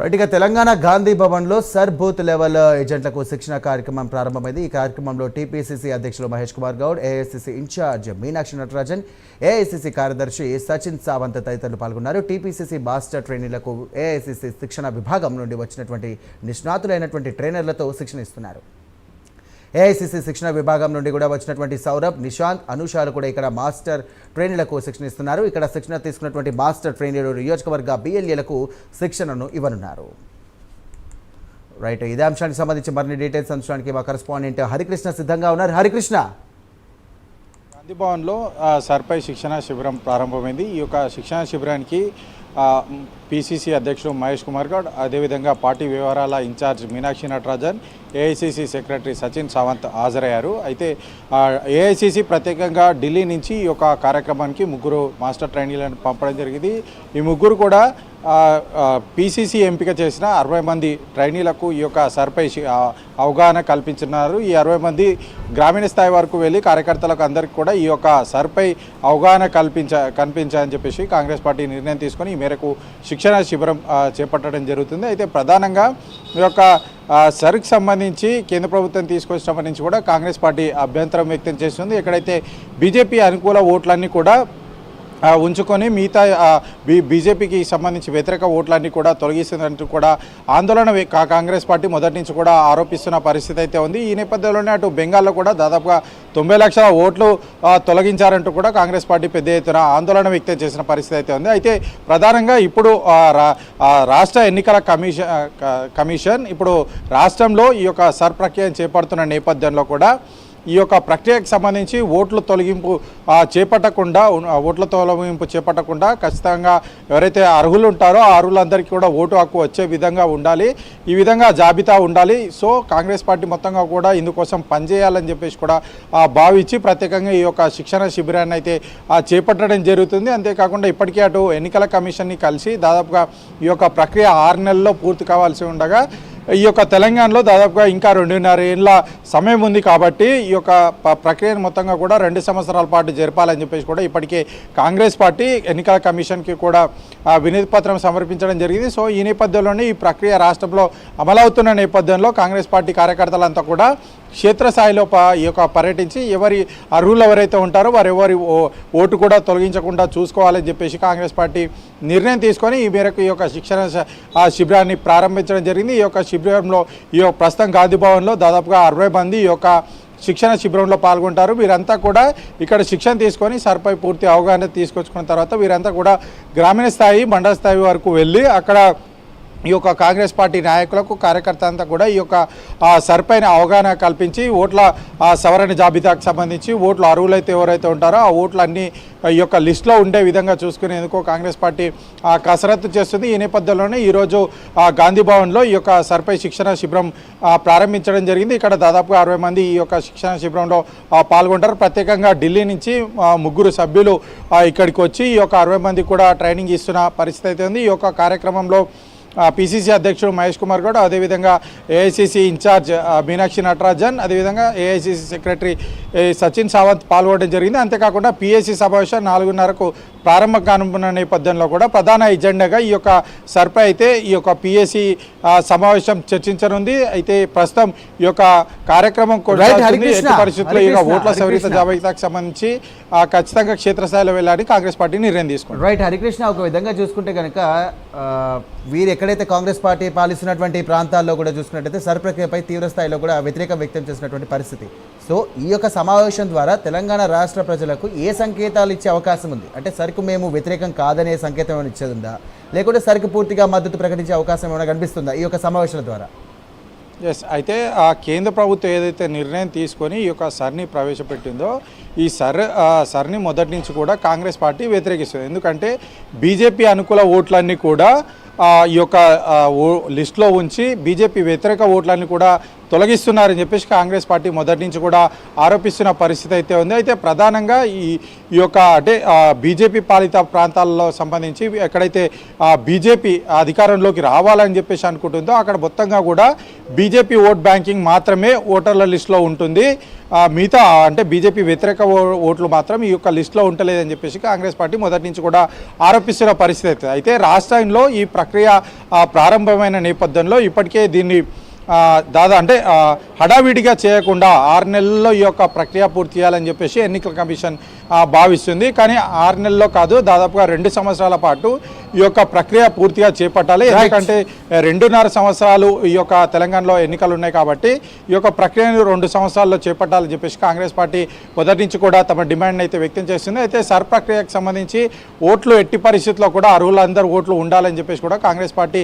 రైట్గా తెలంగాణ గాంధీ భవన్లో sir booth level ఏజెంట్లకు శిక్షణ కార్యక్రమం ప్రారంభమైంది. ఈ కార్యక్రమంలో టీపీసీసీ అధ్యక్షులు Mahesh Kumar Goud, AICC incharge Meenakshi Natarajan, AICC కార్యదర్శి సచిన్ సావంత్ తదితరులు పాల్గొన్నారు. టీపీసీసీ మాస్టర్ ట్రైనీలకు ఏఐసీసీ శిక్షణ విభాగం నుండి వచ్చినటువంటి నిష్ణాతులైనటువంటి ట్రైనర్లతో శిక్షణ ఇస్తున్నారు. ఏఐసీసీ శిక్షణ విభాగం నుండి కూడా వచ్చినటువంటి సౌరభ్, నిశాంత్, అనుషాలు కూడా ఇక్కడ మాస్టర్ ట్రైనీలకు శిక్షణ ఇస్తున్నారు. ఇక్కడ శిక్షణ తీసుకున్నటువంటి మాస్టర్ ట్రైనీలు నియోజకవర్గ బిఎల్ఏలకు శిక్షణను ఇవ్వనున్నారు. రైట్, ఇదే అంశానికి సంబంధించి మరిన్ని డీటెయిల్స్ అంశానికి మా కరెస్పాండెంట్ హరికృష్ణ సిద్ధంగా ఉన్నారు. హరికృష్ణ, గాంధీ భవన్లో సర్పై శిక్షణ శిబిరం ప్రారంభమైంది. ఈ యొక్క శిక్షణ శిబిరానికి పిసిసి అధ్యక్షుడు మహేష్ కుమార్ గౌడ్, అదేవిధంగా పార్టీ వ్యవహారాల incharge Meenakshi Natarajan, AICC secretary Sachin Sawant హాజరయ్యారు. అయితే ఏఐసీసీ ప్రత్యేకంగా ఢిల్లీ నుంచి ఈ యొక్క కార్యక్రమానికి ముగ్గురు మాస్టర్ ట్రైనీలను పంపడం జరిగింది. ఈ ముగ్గురు కూడా పిసిసి ఎంపిక చేసిన 60 మంది ట్రైనీలకు ఈ యొక్క సర్పై అవగాహన కల్పించున్నారు. ఈ 60 మంది గ్రామీణ స్థాయి వరకు వెళ్ళి కార్యకర్తలకు అందరికీ కూడా ఈ యొక్క సర్పై అవగాహన కల్పించాలని చెప్పేసి కాంగ్రెస్ పార్టీ నిర్ణయం తీసుకొని ఈ మేరకు శిక్షణ శిబిరం చేపట్టడం జరుగుతుంది. అయితే ప్రధానంగా ఈ యొక్క సర్కి సంబంధించి కేంద్ర ప్రభుత్వం తీసుకొచ్చినప్పటి నుంచి కూడా కాంగ్రెస్ పార్టీ అభ్యంతరం వ్యక్తం చేస్తుంది. ఎక్కడైతే బీజేపీ అనుకూల ఓట్లన్నీ కూడా ఉంచుకొని మిగతా బీజేపీకి సంబంధించి వ్యతిరేక ఓట్లన్నీ కూడా తొలగిస్తుందంటూ కూడా ఆందోళన కాంగ్రెస్ పార్టీ మొదటి నుంచి కూడా ఆరోపిస్తున్న పరిస్థితి అయితే ఉంది. ఈ నేపథ్యంలోనే అటు బెంగాల్లో కూడా దాదాపుగా 90 లక్షల ఓట్లు తొలగించారంటూ కూడా కాంగ్రెస్ పార్టీ పెద్ద ఎత్తున ఆందోళన వ్యక్తం చేసిన పరిస్థితి అయితే ఉంది. అయితే ప్రధానంగా ఇప్పుడు రాష్ట్ర ఎన్నికల కమిషన్ ఇప్పుడు రాష్ట్రంలో ఈ యొక్క సర్ ప్రక్రియను చేపడుతున్న నేపథ్యంలో కూడా ఈ యొక్క ప్రక్రియకు సంబంధించి ఓట్ల తొలగింపు చేపట్టకుండా ఖచ్చితంగా ఎవరైతే అర్హులు ఉంటారో ఆ అర్హులందరికీ కూడా ఓటు హక్కు వచ్చే విధంగా ఉండాలి, ఈ విధంగా జాబితా ఉండాలి. సో కాంగ్రెస్ పార్టీ మొత్తంగా కూడా ఇందుకోసం పనిచేయాలని చెప్పేసి కూడా భావించి ప్రత్యేకంగా ఈ యొక్క శిక్షణ శిబిరాన్ని అయితే చేపట్టడం జరుగుతుంది. అంతేకాకుండా ఇప్పటికే అటు ఎన్నికల కమిషన్ని కలిసి దాదాపుగా ఈ యొక్క ప్రక్రియ 6 నెలల్లో పూర్తి కావాల్సి ఉండగా ఈ యొక్క తెలంగాణలో దాదాపుగా ఇంకా 2.5 ఏళ్ళ సమయం ఉంది. కాబట్టి ఈ యొక్క ప్రక్రియను మొత్తంగా కూడా 2 సంవత్సరాల పాటు జరపాలని చెప్పేసి కూడా ఇప్పటికే కాంగ్రెస్ పార్టీ ఎన్నికల కమిషన్కి కూడా వినతి పత్రం సమర్పించడం జరిగింది. సో ఈ నేపథ్యంలోనే ఈ ప్రక్రియ రాష్ట్రంలో అమలవుతున్న నేపథ్యంలో కాంగ్రెస్ పార్టీ కార్యకర్తలంతా కూడా క్షేత్రస్థాయిలో ఈ యొక్క పర్యటించి ఎవరి అర్హులు ఎవరైతే ఉంటారో వారెవరి ఓటు కూడా తొలగించకుండా చూసుకోవాలని చెప్పేసి కాంగ్రెస్ పార్టీ నిర్ణయం తీసుకొని ఈ మేరకు ఈ యొక్క శిక్షణ శిబిరాన్ని ప్రారంభించడం జరిగింది. ఈ యొక్క శిబిరంలో ఈ యొక్క ప్రస్తుతం గాంధీ భవన్లో దాదాపుగా 60 మంది ఈ యొక్క శిక్షణ శిబిరంలో పాల్గొంటారు. వీరంతా కూడా ఇక్కడ శిక్షణ తీసుకొని సర్పై పూర్తి అవగాహన తీసుకొచ్చుకున్న తర్వాత వీరంతా కూడా గ్రామీణ స్థాయి, మండల స్థాయి వరకు వెళ్ళి అక్కడ ఈ యొక్క కాంగ్రెస్ పార్టీ నాయకులకు కార్యకర్త అంతా కూడా ఈ యొక్క సర్పైన అవగాహన కల్పించి ఓట్ల సవరణ జాబితాకు సంబంధించి ఓట్లు అర్హులైతే ఎవరైతే ఉంటారో ఆ ఓట్లన్నీ ఈ యొక్క లిస్టులో ఉండే విధంగా చూసుకునేందుకు కాంగ్రెస్ పార్టీ కసరత్తు చేస్తుంది. ఈ నేపథ్యంలోనే ఈరోజు గాంధీ భవన్లో ఈ యొక్క సర్పై శిక్షణ శిబిరం ప్రారంభించడం జరిగింది. ఇక్కడ దాదాపుగా 60 మంది ఈ యొక్క శిక్షణ శిబిరంలో పాల్గొంటారు. ప్రత్యేకంగా ఢిల్లీ నుంచి 3 సభ్యులు ఇక్కడికి వచ్చి ఈ యొక్క 60 మంది కూడా ట్రైనింగ్ ఇస్తున్న పరిస్థితి అయితే ఉంది. ఈ యొక్క కార్యక్రమంలో పిసిసి అధ్యక్షుడు మహేష్ కుమార్ గౌడ్, అదేవిధంగా ఏఐసీసీ ఇన్ఛార్జ్ మీనాక్షి నటరాజన్, అదేవిధంగా ఏఐసీసీ సెక్రటరీ సచిన్ సావంత్ పాల్గొనడం జరిగింది. అంతేకాకుండా పిఎస్సి సమావేశం 4:30కు ప్రారంభం కానున్న నేపథ్యంలో కూడా ప్రధాన ఎజెండాగా ఈ యొక్క సర్పై అయితే ఈ యొక్క పిఎస్సి సమావేశం చర్చించనుంది. అయితే ప్రస్తుతం ఈ యొక్క కార్యక్రమం పరిస్థితుల్లో ఈ ఓట్ల సవరిత జాబితాకు సంబంధించి ఖచ్చితంగా క్షేత్రస్థాయిలో వెళ్ళాలని కాంగ్రెస్ పార్టీ నిర్ణయం తీసుకుంది. రైట్ హరికృష్ణ, ఒక విధంగా చూసుకుంటే కనుక వీరు ఎక్కడైతే కాంగ్రెస్ పార్టీ పాలిస్తున్నటువంటి ప్రాంతాల్లో కూడా చూసుకున్నట్టయితే సర్ ప్రక్రియపై తీవ్ర స్థాయిలో కూడా వ్యతిరేకం వ్యక్తం చేసినటువంటి పరిస్థితి. సో ఈ యొక్క సమావేశం ద్వారా తెలంగాణ రాష్ట్ర ప్రజలకు ఏ సంకేతాలు ఇచ్చే అవకాశం ఉంది? అంటే సరికి మేము వ్యతిరేకం కాదనే సంకేతం ఏమైనా ఇచ్చేదిందా, లేకుంటే సరికి పూర్తిగా మద్దతు ప్రకటించే అవకాశం ఏమైనా కనిపిస్తుందా ఈ యొక్క సమావేశాల ద్వారా? అయితే కేంద్ర ప్రభుత్వం ఏదైతే నిర్ణయం తీసుకొని ఈ యొక్క సర్ని ప్రవేశపెట్టిందో ఈ సర్ని మొదటి నుంచి కూడా కాంగ్రెస్ పార్టీ వ్యతిరేకిస్తుంది. ఎందుకంటే బీజేపీ అనుకూల ఓట్లన్నీ కూడా ఈ యొక్క లిస్టులో ఉంచి బీజేపీ వ్యతిరేక ఓట్లన్నీ కూడా తొలగిస్తున్నారని చెప్పేసి కాంగ్రెస్ పార్టీ మొదటి నుంచి కూడా ఆరోపిస్తున్న పరిస్థితి అయితే ఉంది. అయితే ప్రధానంగా ఈ యొక్క అంటే బీజేపీ పాలిత ప్రాంతాల్లో సంబంధించి ఎక్కడైతే బీజేపీ అధికారంలోకి రావాలని చెప్పేసి అనుకుంటుందో అక్కడ మొత్తంగా కూడా బీజేపీ ఓట్ బ్యాంకింగ్ మాత్రమే ఓటర్ల లిస్టులో ఉంటుంది. మిగతా అంటే బీజేపీ వ్యతిరేక ఓట్లు మాత్రం ఈ యొక్క లిస్టులో ఉంటలేదని చెప్పేసి కాంగ్రెస్ పార్టీ మొదటి నుంచి కూడా ఆరోపిస్తున్న పరిస్థితి. అయితే రాష్ట్రంలో ఈ ప్రక్రియ ప్రారంభమైన నేపథ్యంలో ఇప్పటికే దీన్ని అంటే హడావిడిగా చేయకుండా 6 నెలల్లో ఈ యొక్క ప్రక్రియ పూర్తి చేయాలని చెప్పేసి ఎన్నికల కమిషన్ భావిస్తుంది. కానీ 6 నెలల్లో కాదు, దాదాపుగా 2 సంవత్సరాల పాటు ఈ యొక్క ప్రక్రియ పూర్తిగా చేపట్టాలి. ఎందుకంటే 2.5 సంవత్సరాలు ఈ యొక్క తెలంగాణలో ఎన్నికలు ఉన్నాయి కాబట్టి ఈ యొక్క ప్రక్రియను 2 సంవత్సరాల్లో చేపట్టాలని చెప్పేసి కాంగ్రెస్ పార్టీ మొదటి నుంచి కూడా తమ డిమాండ్ అయితే వ్యక్తం చేస్తుంది. అయితే సర్ ప్రక్రియకు సంబంధించి ఓట్లు ఎట్టి పరిస్థితుల్లో కూడా అర్హులందరూ ఓట్లు ఉండాలని చెప్పేసి కూడా కాంగ్రెస్ పార్టీ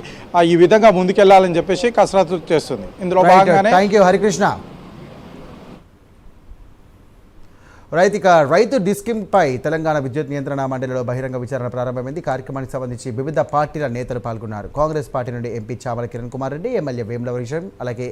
ఈ విధంగా ముందుకెళ్లాలని చెప్పేసి కసరత్తు చేస్తుంది. ఇందులో భాగంగానే థ్యాంక్ యూ హరికృష్ణ. రైతు డిస్కింపై తెలంగాణ విద్యుత్ నియంత్రణ మండలిలో బహిరంగ విచారణ ప్రారంభమైంది. కార్యక్రమానికి సంబంధించి వివిధ పార్టీల నేతలు పాల్గొన్నారు. కాంగ్రెస్ పార్టీ నుండి ఎంపీ చామల కిరణ్ కుమార్ రెడ్డి, ఎమ్మెల్యే వేముల వీరేశం, అలాగే